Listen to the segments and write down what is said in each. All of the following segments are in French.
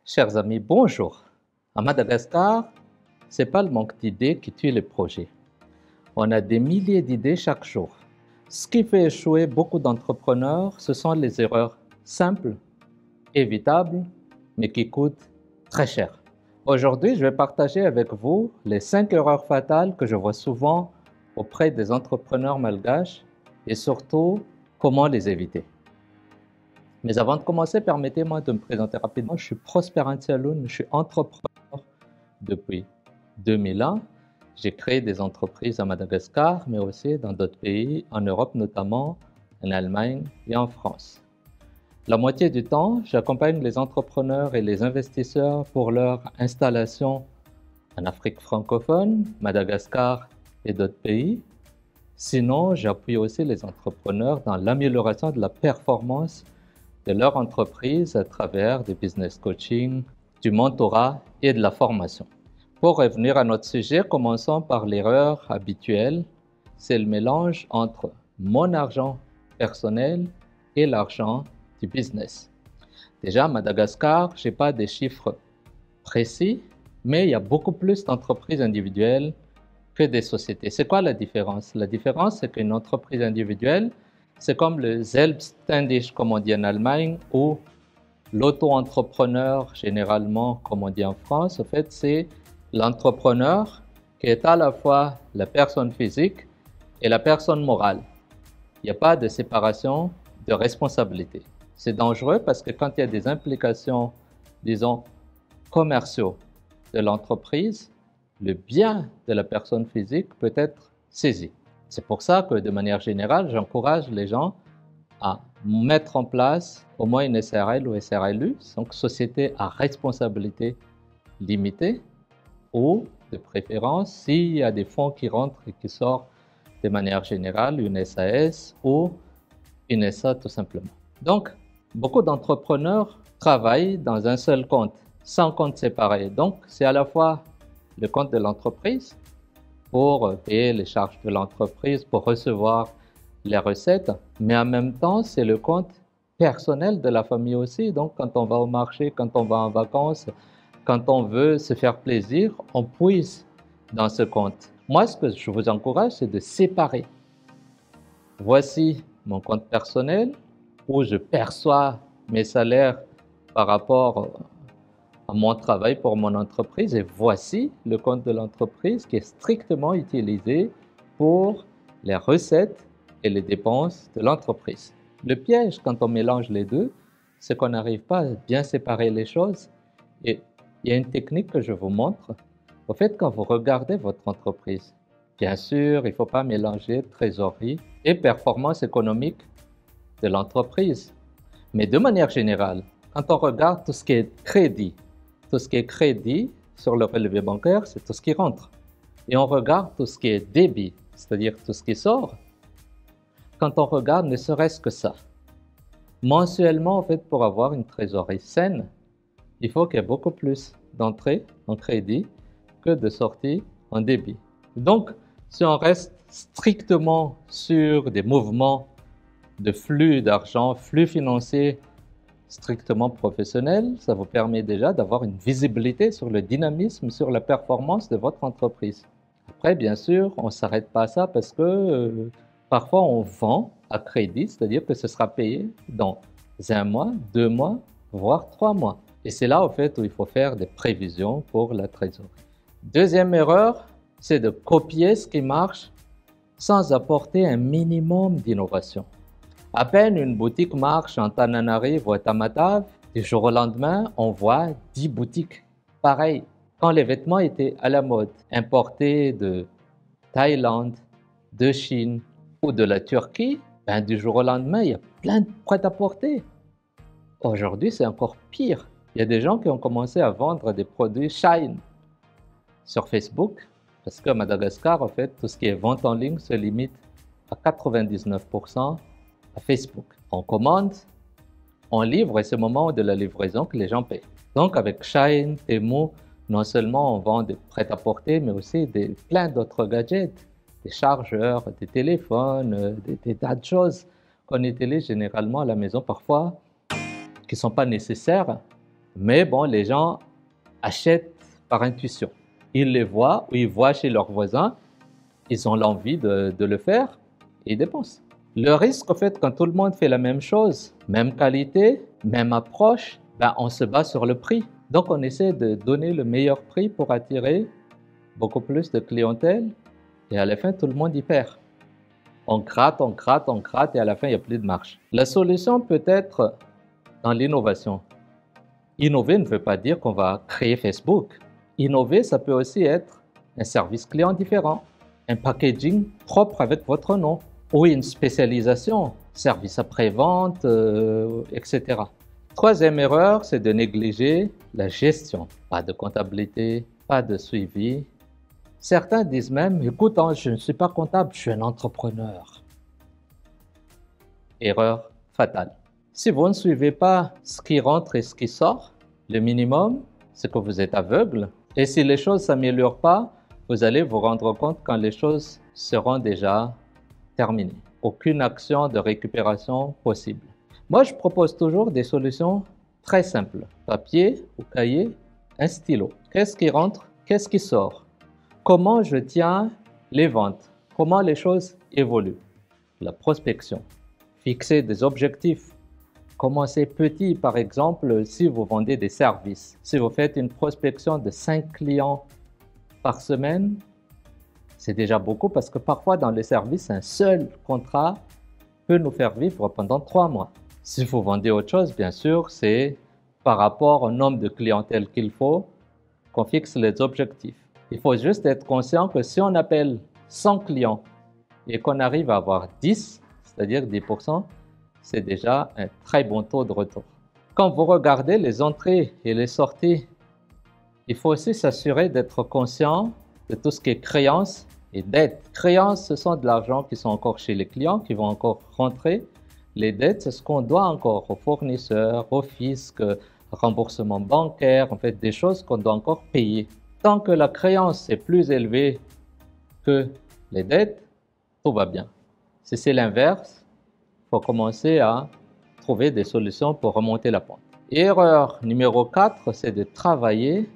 Chers amis, bonjour. À Madagascar, c'est pas le manque d'idées qui tue les projets. On a des milliers d'idées chaque jour. Ce qui fait échouer beaucoup d'entrepreneurs, ce sont les erreurs simples, évitables, mais qui coûtent très cher. Aujourd'hui, je vais partager avec vous les 5 erreurs fatales que je vois souvent auprès des entrepreneurs malgaches et surtout comment les éviter. Mais avant de commencer, permettez-moi de me présenter rapidement. Je suis Prosper Antialoun, je suis entrepreneur depuis 2001. J'ai créé des entreprises à Madagascar, mais aussi dans d'autres pays, en Europe notamment, en Allemagne et en France. La moitié du temps, j'accompagne les entrepreneurs et les investisseurs pour leur installation en Afrique francophone, Madagascar et d'autres pays. Sinon, j'appuie aussi les entrepreneurs dans l'amélioration de la performance de leur entreprise à travers du business coaching, du mentorat et de la formation. Pour revenir à notre sujet, commençons par l'erreur habituelle, c'est le mélange entre mon argent personnel et l'argent du business. Déjà, à Madagascar, je n'ai pas des chiffres précis, mais il y a beaucoup plus d'entreprises individuelles que des sociétés. C'est quoi la différence? La différence, c'est qu'une entreprise individuelle, c'est comme le Selbstständig, comme on dit en Allemagne, ou l'auto-entrepreneur, généralement, comme on dit en France. En fait, c'est l'entrepreneur qui est à la fois la personne physique et la personne morale. Il n'y a pas de séparation de responsabilité. C'est dangereux parce que quand il y a des implications, disons, commerciaux de l'entreprise, le bien de la personne physique peut être saisi. C'est pour ça que de manière générale, j'encourage les gens à mettre en place au moins une SARL ou SARLU, donc Société à responsabilité limitée, ou de préférence, s'il y a des fonds qui rentrent et qui sortent de manière générale, une SAS ou une SA tout simplement. Donc, beaucoup d'entrepreneurs travaillent dans un seul compte, sans compte séparé. Donc, c'est à la fois le compte de l'entreprise pour payer les charges de l'entreprise, pour recevoir les recettes, mais en même temps, c'est le compte personnel de la famille aussi. Donc, quand on va au marché, quand on va en vacances, quand on veut se faire plaisir, on puise dans ce compte. Moi, ce que je vous encourage, c'est de séparer. Voici mon compte personnel où je perçois mes salaires par rapport à mon travail pour mon entreprise, et voici le compte de l'entreprise qui est strictement utilisé pour les recettes et les dépenses de l'entreprise. Le piège quand on mélange les deux, c'est qu'on n'arrive pas à bien séparer les choses, et il y a une technique que je vous montre. Au fait, quand vous regardez votre entreprise, bien sûr, il ne faut pas mélanger trésorerie et performance économique de l'entreprise, mais de manière générale, quand on regarde tout ce qui est crédit, tout ce qui est crédit sur le relevé bancaire, c'est tout ce qui rentre. Et on regarde tout ce qui est débit, c'est-à-dire tout ce qui sort. Quand on regarde ne serait-ce que ça, mensuellement, en fait, pour avoir une trésorerie saine, il faut qu'il y ait beaucoup plus d'entrées en crédit que de sorties en débit. Donc, si on reste strictement sur des mouvements de flux d'argent, flux financiers strictement professionnel, ça vous permet déjà d'avoir une visibilité sur le dynamisme, sur la performance de votre entreprise. Après, bien sûr, on ne s'arrête pas à ça parce que parfois on vend à crédit, c'est-à-dire que ce sera payé dans 1 mois, 2 mois, voire 3 mois. Et c'est là, au fait, où il faut faire des prévisions pour la trésorerie. Deuxième erreur, c'est de copier ce qui marche sans apporter un minimum d'innovation. À peine une boutique marche en Tananarive ou à Tamatave, du jour au lendemain, on voit 10 boutiques. Pareil, quand les vêtements étaient à la mode, importés de Thaïlande, de Chine ou de la Turquie, du jour au lendemain, il y a plein de prêt-à-porter. Aujourd'hui, c'est encore pire. Il y a des gens qui ont commencé à vendre des produits Shine sur Facebook, parce qu'à Madagascar, en fait, tout ce qui est vente en ligne se limite à 99% à Facebook. On commande, on livre et c'est au moment de la livraison que les gens payent. Donc avec Shine, Temu, non seulement on vend des prêt-à-porter, mais aussi plein d'autres gadgets, des chargeurs, des téléphones, des tas de choses qu'on utilise généralement à la maison parfois, qui ne sont pas nécessaires, Mais bon, les gens achètent par intuition. Ils les voient ou ils voient chez leurs voisins, ils ont l'envie de le faire et ils dépensent. Le risque, en fait, quand tout le monde fait la même chose, même qualité, même approche, ben, on se base sur le prix. Donc, on essaie de donner le meilleur prix pour attirer beaucoup plus de clientèle et à la fin, tout le monde y perd. On gratte, on gratte, on gratte et à la fin, il n'y a plus de marge. La solution peut être dans l'innovation. Innover ne veut pas dire qu'on va créer Facebook. Innover, ça peut aussi être un service client différent, un packaging propre avec votre nom ou une spécialisation, service après-vente, etc. Troisième erreur, c'est de négliger la gestion. Pas de comptabilité, pas de suivi. Certains disent même, écoute, je ne suis pas comptable, je suis un entrepreneur. Erreur fatale. Si vous ne suivez pas ce qui rentre et ce qui sort, le minimum, c'est que vous êtes aveugle. Et si les choses ne s'améliorent pas, vous allez vous rendre compte quand les choses seront déjà terminées. Aucune action de récupération possible. Moi, je propose toujours des solutions très simples. Papier ou cahier, un stylo. Qu'est-ce qui rentre? Qu'est-ce qui sort? Comment je tiens les ventes? Comment les choses évoluent? La prospection. Fixer des objectifs. Commencez petit, par exemple, si vous vendez des services. Si vous faites une prospection de 5 clients par semaine, c'est déjà beaucoup parce que parfois dans les services, un seul contrat peut nous faire vivre pendant 3 mois. Si vous vendez autre chose, bien sûr, c'est par rapport au nombre de clientèle qu'il faut qu'on fixe les objectifs. Il faut juste être conscient que si on appelle 100 clients et qu'on arrive à avoir 10, c'est-à-dire 10%, c'est déjà un très bon taux de retour. Quand vous regardez les entrées et les sorties, il faut aussi s'assurer d'être conscient de tout ce qui est créances et dettes. Créances, ce sont de l'argent qui sont encore chez les clients, qui vont encore rentrer. Les dettes, c'est ce qu'on doit encore aux fournisseurs, au fisc, remboursement bancaire, en fait, des choses qu'on doit encore payer. Tant que la créance est plus élevée que les dettes, tout va bien. Si c'est l'inverse, il faut commencer à trouver des solutions pour remonter la pente. Erreur numéro 4, c'est de travailler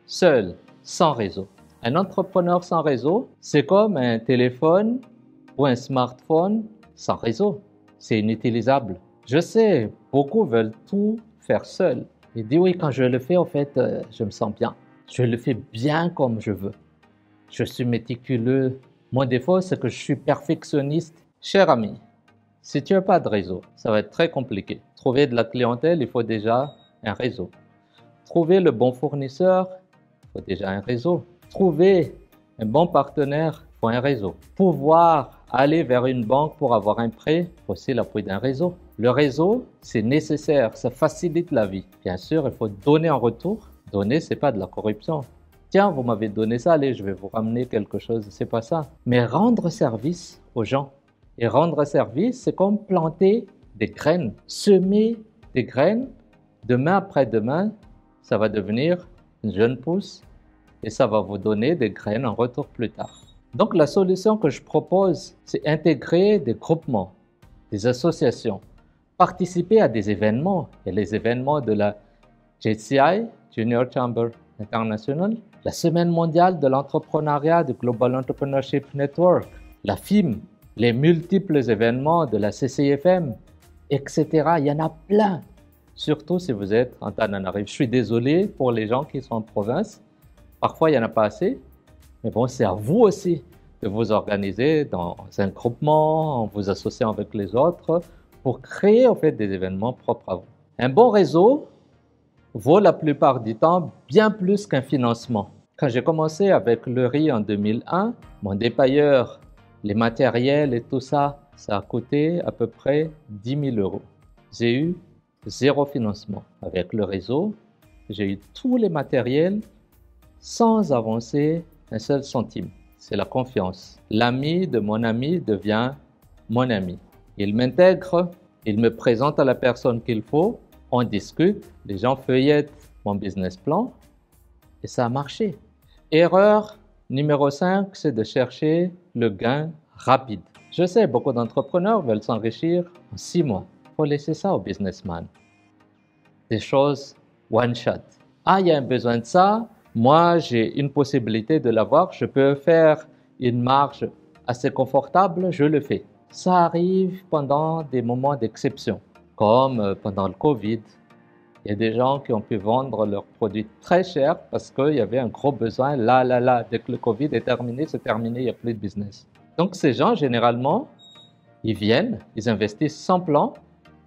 seul, sans réseau. Un entrepreneur sans réseau, c'est comme un téléphone ou un smartphone sans réseau. C'est inutilisable. Je sais, beaucoup veulent tout faire seul. Ils disent oui, quand je le fais, en fait, je me sens bien. Je le fais bien comme je veux. Je suis méticuleux. Mon défaut, c'est que je suis perfectionniste. Cher ami, si tu n'as pas de réseau, ça va être très compliqué. Trouver de la clientèle, il faut déjà un réseau. Trouver le bon fournisseur, il faut déjà un réseau. Trouver un bon partenaire, il faut un réseau. Pouvoir aller vers une banque pour avoir un prêt, il faut aussi l'appui d'un réseau. Le réseau, c'est nécessaire, ça facilite la vie. Bien sûr, il faut donner en retour. Donner, ce n'est pas de la corruption. Tiens, vous m'avez donné ça, allez, je vais vous ramener quelque chose, c'est pas ça. Mais rendre service aux gens. Et rendre service, c'est comme planter des graines, semer des graines. Demain après demain, ça va devenir une jeune pousse et ça va vous donner des graines en retour plus tard. Donc la solution que je propose, c'est intégrer des groupements, des associations, participer à des événements. Et les événements de la JCI, Junior Chamber International, la Semaine mondiale de l'entrepreneuriat du Global Entrepreneurship Network, la FIM, les multiples événements de la CCIFM, etc. Il y en a plein. Surtout si vous êtes en Tananarive. Je suis désolé pour les gens qui sont en province. Parfois, il n'y en a pas assez. Mais bon, c'est à vous aussi de vous organiser dans un groupement, en vous associant avec les autres pour créer en fait des événements propres à vous. Un bon réseau vaut la plupart du temps bien plus qu'un financement. Quand j'ai commencé avec le riz en 2001, mon dépailleur, les matériels et tout ça, ça a coûté à peu près 10 000 euros. J'ai eu 0 financement. Avec le réseau, j'ai eu tous les matériels sans avancer un seul centime. C'est la confiance. L'ami de mon ami devient mon ami. Il m'intègre, il me présente à la personne qu'il faut, on discute, les gens feuillettent mon business plan et ça a marché. Erreur numéro 5, c'est de chercher le gain rapide. Je sais, beaucoup d'entrepreneurs veulent s'enrichir en 6 mois. Il faut laisser ça aux businessmen. Des choses one shot. Ah, il y a un besoin de ça, moi j'ai une possibilité de l'avoir, je peux faire une marge assez confortable, je le fais. Ça arrive pendant des moments d'exception, comme pendant le Covid. Il y a des gens qui ont pu vendre leurs produits très chers parce qu'il y avait un gros besoin. Là, dès que le Covid est terminé, c'est terminé, il n'y a plus de business. Donc ces gens, généralement, ils viennent, ils investissent sans plan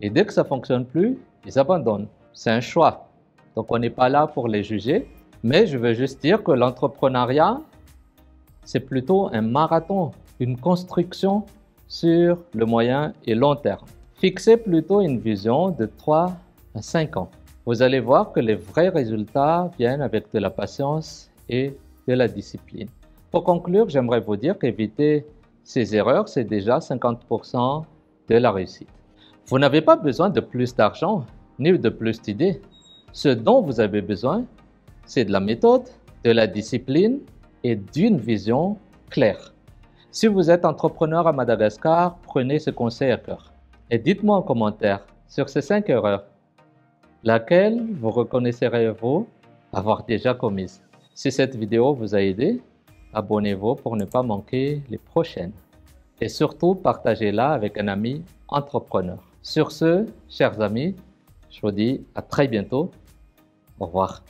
et dès que ça ne fonctionne plus, ils abandonnent. C'est un choix. Donc on n'est pas là pour les juger, mais je veux juste dire que l'entrepreneuriat, c'est plutôt un marathon, une construction sur le moyen et long terme. Fixez plutôt une vision de 3 à 5 ans. Vous allez voir que les vrais résultats viennent avec de la patience et de la discipline. Pour conclure, j'aimerais vous dire qu'éviter ces erreurs, c'est déjà 50% de la réussite. Vous n'avez pas besoin de plus d'argent ni de plus d'idées. Ce dont vous avez besoin, c'est de la méthode, de la discipline et d'une vision claire. Si vous êtes entrepreneur à Madagascar, prenez ce conseil à cœur. Et dites-moi en commentaire sur ces 5 erreurs, laquelle vous reconnaîtrez-vous avoir déjà commise. Si cette vidéo vous a aidé, abonnez-vous pour ne pas manquer les prochaines. Et surtout, partagez-la avec un ami entrepreneur. Sur ce, chers amis, je vous dis à très bientôt. Au revoir.